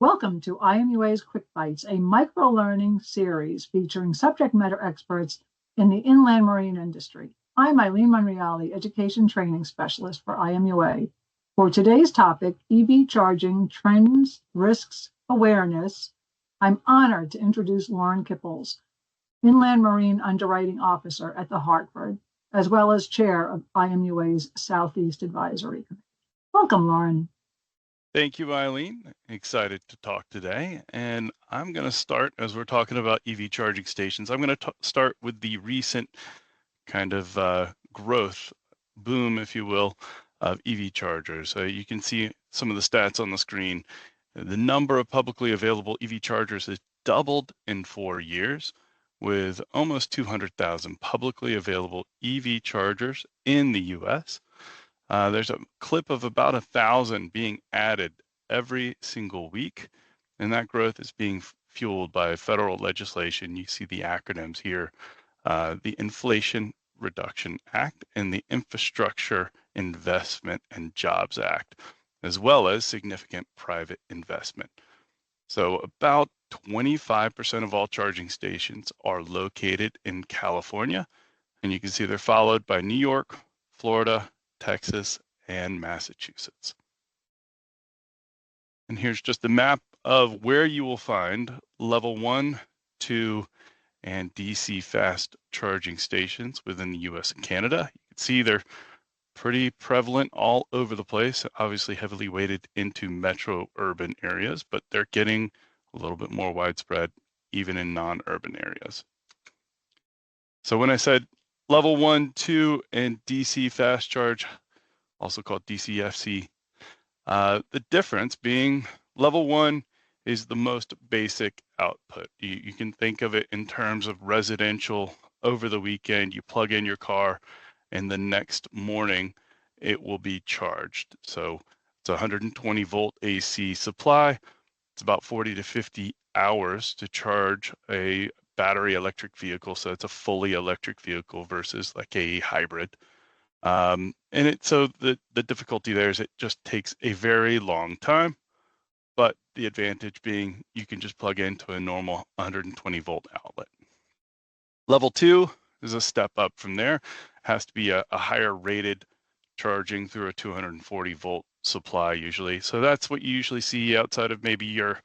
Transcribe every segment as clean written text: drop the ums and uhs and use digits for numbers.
Welcome to IMUA's Quick Bites, a micro-learning series featuring subject matter experts in the inland marine industry. I'm Eileen Monreale, Education Training Specialist for IMUA. For today's topic, EV charging trends, risks, awareness, I'm honored to introduce Lauren Kipples, Inland Marine Underwriting Officer at the Hartford, as well as Chair of IMUA's Southeast Advisory Committee. Welcome, Lauren. Thank you, Eileen. Excited to talk today. And I'm going to start, as we're talking about EV charging stations, I'm going to start with the recent kind of growth boom, if you will, of EV chargers. You can see some of the stats on the screen. The number of publicly available EV chargers has doubled in 4 years, with almost 200,000 publicly available EV chargers in the US. There's a clip of about 1,000 being added every single week, and that growth is being fueled by federal legislation. You see the acronyms here, the Inflation Reduction Act and the Infrastructure Investment and Jobs Act, as well as significant private investment. So about 25% of all charging stations are located in California, and you can see they're followed by New York, Florida, Texas, and Massachusetts. And here's just a map of where you will find level 1, 2, and DC fast charging stations within the US and Canada. You can see they're pretty prevalent all over the place, obviously heavily weighted into metro urban areas, but they're getting a little bit more widespread even in non-urban areas. So when I said level 1, 2, and DC fast charge, also called DCFC, the difference being level 1 is the most basic output. You can think of it in terms of residential. Over the weekend, you plug in your car, and the next morning it will be charged. So it's a 120 volt AC supply. It's about 40 to 50 hours to charge a battery electric vehicle. So it's a fully electric vehicle versus like a hybrid. So the difficulty there is it just takes a very long time, but the advantage being you can just plug into a normal 120 volt outlet. Level 2 is a step up from there. Has to be a higher rated charging through a 240 volt supply usually. So that's what you usually see outside of maybe your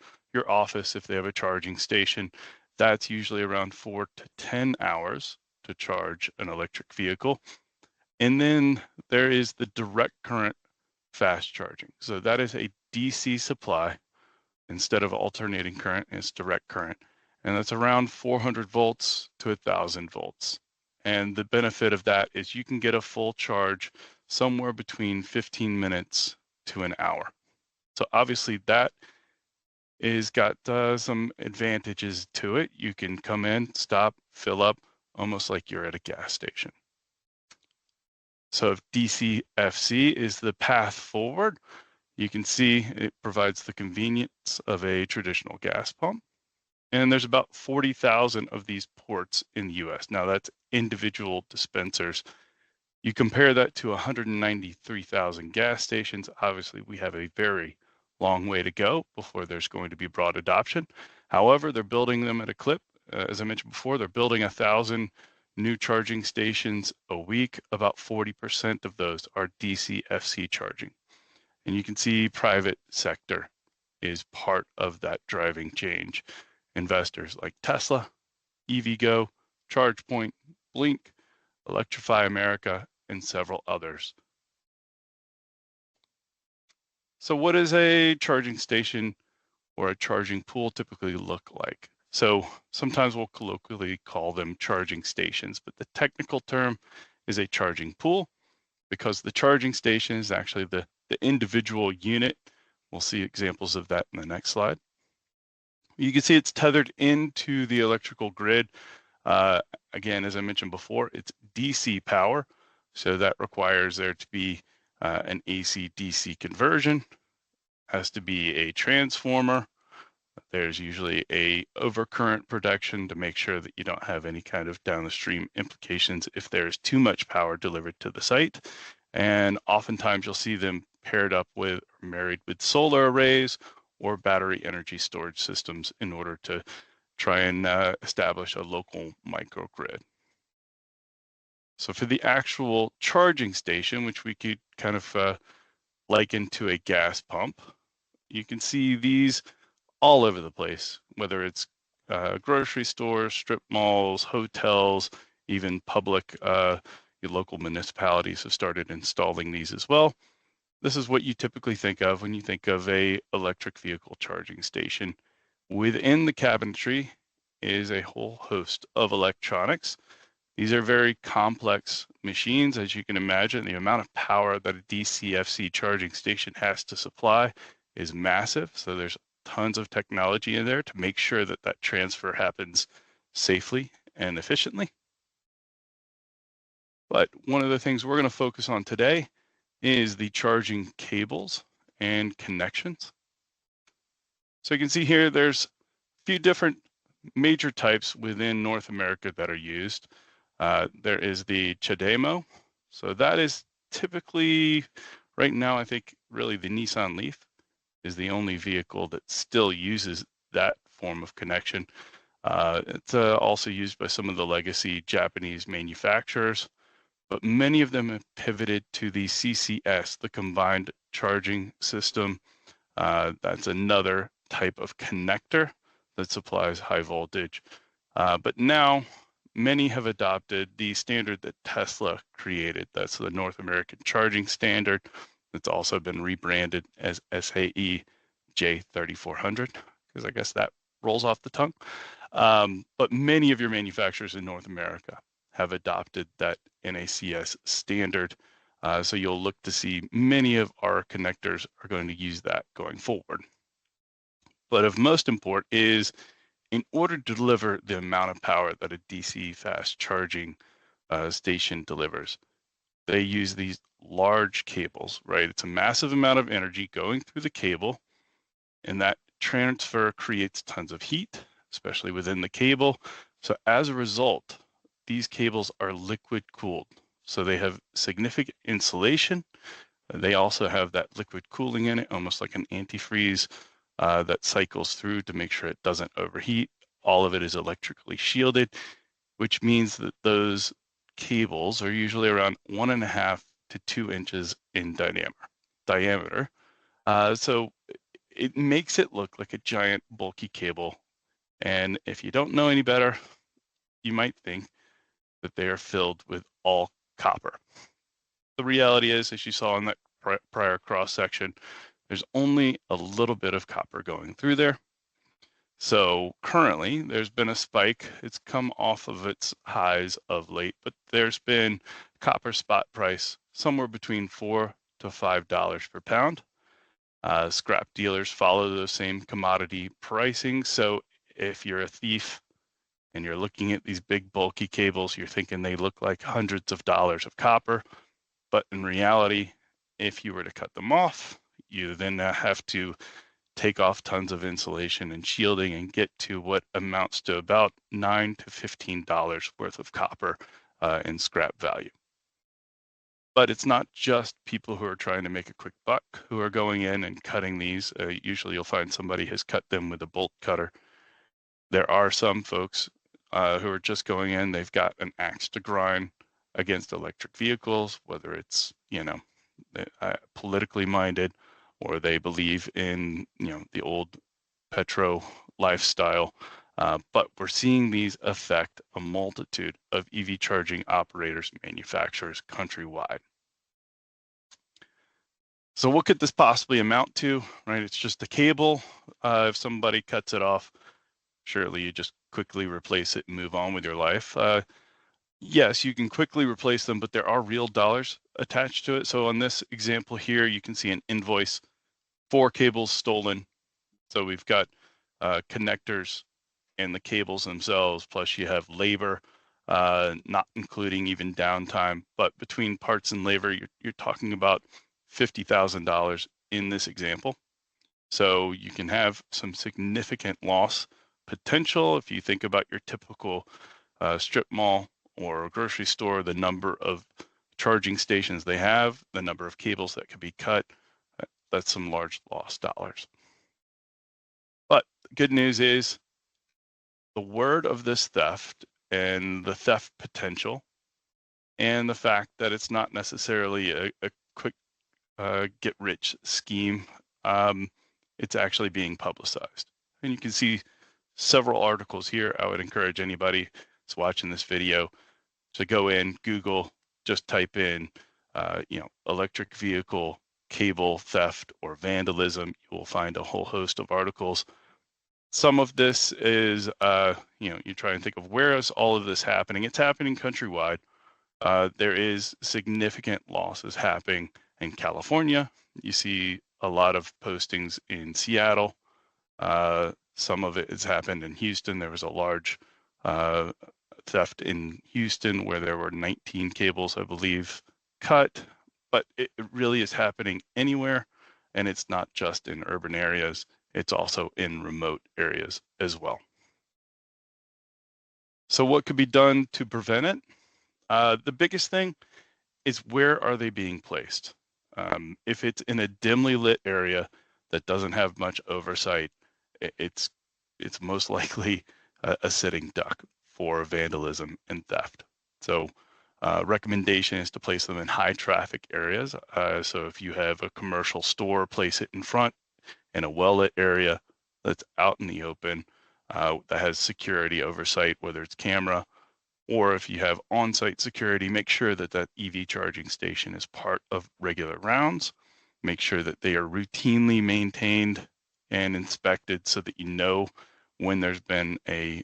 office if they have a charging station. That's usually around 4 to 10 hours to charge an electric vehicle. And then there is the direct current fast charging. So that is a DC supply. Instead of alternating current, it's direct current. And that's around 400 volts to 1,000 volts. And the benefit of that is you can get a full charge somewhere between 15 minutes to an hour. So obviously that is got some advantages to it. You can come in, stop, fill up, almost like you're at a gas station. So if DCFC is the path forward, you can see it provides the convenience of a traditional gas pump. And there's about 40,000 of these ports in the US. Now that's individual dispensers. You compare that to 193,000 gas stations. Obviously, we have a very long way to go before there's going to be broad adoption. However, they're building them at a clip. As I mentioned before, they're building 1,000 new charging stations a week. About 40% of those are DCFC charging. And you can see private sector is part of that driving change. Investors like Tesla, EVgo, ChargePoint, Blink, Electrify America, and several others. So what does a charging station or a charging pool typically look like? So sometimes we'll colloquially call them charging stations, but the technical term is a charging pool because the charging station is actually the individual unit. We'll see examples of that in the next slide. You can see it's tethered into the electrical grid. Again, as I mentioned before, it's DC power. So that requires there to be an AC-DC conversion, has to be a transformer. There's usually a overcurrent protection to make sure that you don't have any kind of downstream implications if there's too much power delivered to the site. And oftentimes you'll see them paired up with or married with solar arrays or battery energy storage systems in order to try and establish a local microgrid. So for the actual charging station, which we could kind of liken to a gas pump, you can see these all over the place, whether it's grocery stores, strip malls, hotels, even public, your local municipalities have started installing these as well. This is what you typically think of when you think of a electric vehicle charging station. Within the cabinetry is a whole host of electronics. These are very complex machines, as you can imagine. The amount of power that a DCFC charging station has to supply is massive. So there's tons of technology in there to make sure that that transfer happens safely and efficiently. But one of the things we're going to focus on today is the charging cables and connections. So you can see here, there's a few different major types within North America that are used. There is the CHAdeMO. So that is typically, right now, I think really the Nissan Leaf is the only vehicle that still uses that form of connection. It's also used by some of the legacy Japanese manufacturers, but many of them have pivoted to the CCS, the combined charging system. That's another type of connector that supplies high voltage. But now many have adopted the standard that Tesla created. That's the North American Charging Standard. It's also been rebranded as SAE J3400, because I guess that rolls off the tongue. But many of your manufacturers in North America have adopted that NACS standard. So you'll look to see many of our connectors are going to use that going forward. But of most import is, in order to deliver the amount of power that a DC fast charging station delivers, they use these large cables, right? It's a massive amount of energy going through the cable, and that transfer creates tons of heat, especially within the cable. So as a result, these cables are liquid cooled. So they have significant insulation. They also have that liquid cooling in it, almost like an antifreeze that cycles through to make sure it doesn't overheat. All of it is electrically shielded, which means that those cables are usually around 1.5 to 2 inches in diameter. So it makes it look like a giant bulky cable. And if you don't know any better, you might think that they are filled with all copper. The reality is, as you saw in that prior cross section, there's only a little bit of copper going through there. So currently there's been a spike. It's come off of its highs of late, but there's been copper spot price somewhere between $4 to $5 per pound. Scrap dealers follow those same commodity pricing. So if you're a thief and you're looking at these big bulky cables, you're thinking they look like hundreds of dollars of copper. But in reality, if you were to cut them off, you then have to take off tons of insulation and shielding and get to what amounts to about $9 to $15 worth of copper in scrap value. But it's not just people who are trying to make a quick buck who are going in and cutting these. Usually you'll find somebody has cut them with a bolt cutter. There are some folks who are just going in, they've got an axe to grind against electric vehicles, whether it's, politically minded, or they believe in, the old petro lifestyle. But we're seeing these affect a multitude of EV charging operators and manufacturers countrywide. So what could this possibly amount to, right? It's just a cable. If somebody cuts it off, surely you just quickly replace it and move on with your life. Yes, you can quickly replace them, but there are real dollars attached to it. So on this example here, you can see an invoice, 4 cables stolen. So we've got connectors and the cables themselves, plus you have labor, not including even downtime. But between parts and labor, you're talking about $50,000 in this example. So you can have some significant loss potential if you think about your typical strip mall or grocery store, the number of charging stations they have, the number of cables that could be cut. That's some large lost dollars. good news is the word of this theft and the theft potential, and the fact that it's not necessarily a quick get rich scheme. It's actually being publicized. And you can see several articles here. I would encourage anybody that's watching this video to go in, Google, just type in, electric vehicle cable theft or vandalism. You will find a whole host of articles. Some of this is, you try and think of where is all of this happening. It's happening countrywide. There is significant losses happening in California. You see a lot of postings in Seattle. Some of it has happened in Houston. There was a large theft in Houston where there were 19 cables, I believe, cut. But it really is happening anywhere, and it's not just in urban areas. It's also in remote areas as well. So what could be done to prevent it? The biggest thing is, where are they being placed? If it's in a dimly lit area that doesn't have much oversight, it's most likely a sitting duck for vandalism and theft. So recommendation is to place them in high traffic areas. So if you have a commercial store, place it in front in a well-lit area that's out in the open, that has security oversight, whether it's camera, or if you have on-site security, make sure that that EV charging station is part of regular rounds. Make sure that they are routinely maintained and inspected so that you know when there's been a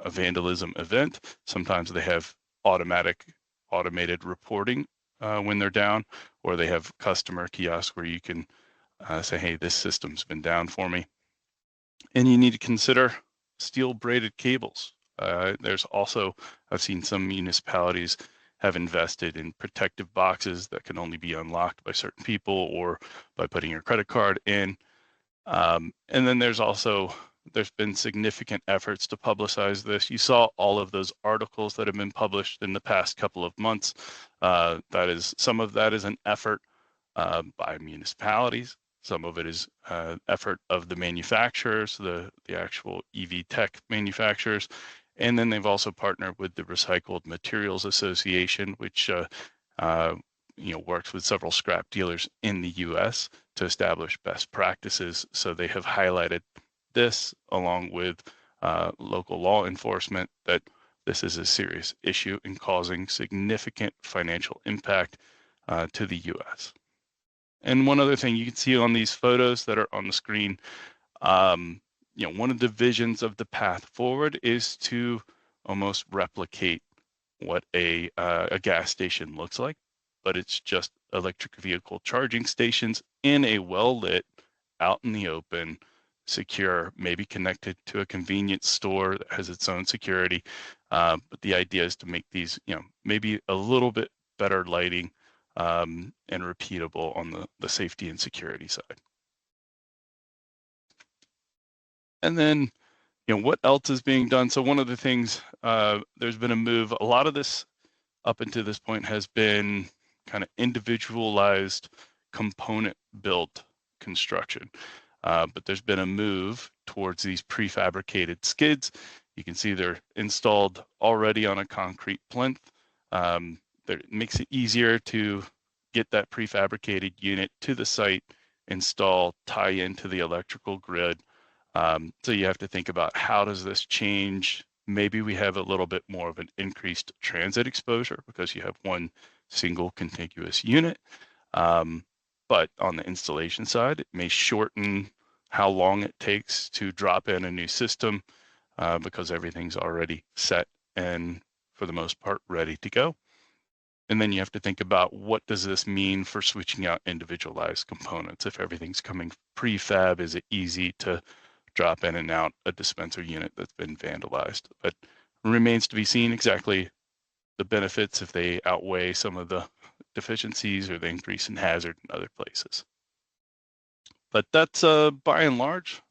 vandalism event. Sometimes they have automated reporting when they're down, or they have customer kiosks where you can say, hey, this system's been down for me. And you need to consider steel braided cables. There's also, I've seen some municipalities have invested in protective boxes that can only be unlocked by certain people or by putting your credit card in. And then there's been significant efforts to publicize this. You saw all of those articles that have been published in the past couple of months. Some of that is an effort by municipalities. Some of it is effort of the manufacturers, the actual EV tech manufacturers. And then they've also partnered with the Recycled Materials Association, which works with several scrap dealers in the US to establish best practices. So they have highlighted this along with local law enforcement, that this is a serious issue and causing significant financial impact to the US. And one other thing you can see on these photos that are on the screen, one of the visions of the path forward is to almost replicate what a gas station looks like, but it's just electric vehicle charging stations in a well-lit, out in the open, secure, maybe connected to a convenience store that has its own security. But the idea is to make these, maybe a little bit better lighting and repeatable on the safety and security side. And then, what else is being done? So one of the things, there's been a move. A lot of this up until this point has been kind of individualized component built construction. But there's been a move towards these prefabricated skids. You can see they're installed already on a concrete plinth. It makes it easier to get that prefabricated unit to the site, install, tie into the electrical grid. So you have to think about, how does this change? Maybe we have a little bit more of an increased transit exposure because you have one single contiguous unit. But on the installation side, it may shorten how long it takes to drop in a new system because everything's already set and for the most part ready to go. And then you have to think about, what does this mean for switching out individualized components? If everything's coming prefab, is it easy to drop in and out a dispenser unit that's been vandalized? But it remains to be seen exactly the benefits, if they outweigh some of the deficiencies or the increase in hazard in other places. But that's by and large,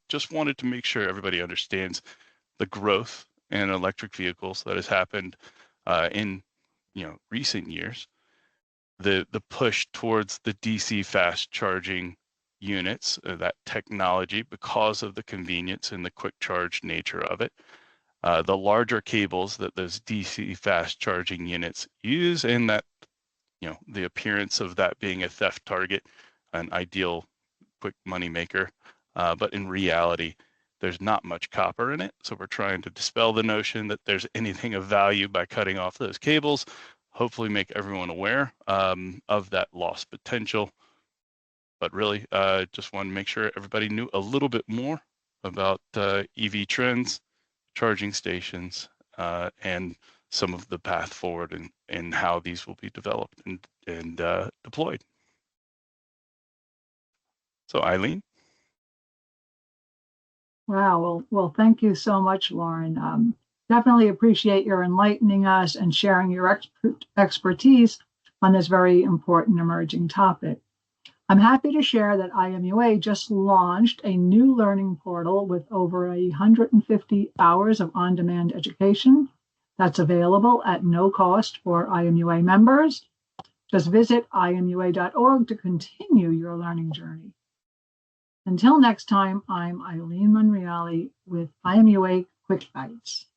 just wanted to make sure everybody understands the growth in electric vehicles that has happened in recent years. The push towards the DC fast charging units, that technology, because of the convenience and the quick charge nature of it. The larger cables that those DC fast charging units use, and that, the appearance of that being a theft target, an ideal quick money maker. But in reality, there's not much copper in it. So we're trying to dispel the notion that there's anything of value by cutting off those cables, hopefully make everyone aware of that loss potential. But really, just want to make sure everybody knew a little bit more about EV trends, charging stations, and some of the path forward and how these will be developed and deployed. So Eileen. Wow. Well, thank you so much, Lauren. Definitely appreciate your enlightening us and sharing your expertise on this very important emerging topic. I'm happy to share that IMUA just launched a new learning portal with over 150 hours of on-demand education that's available at no cost for IMUA members. Just visit imua.org to continue your learning journey. Until next time, I'm Eileen Monreale with IMUA Quick Bites.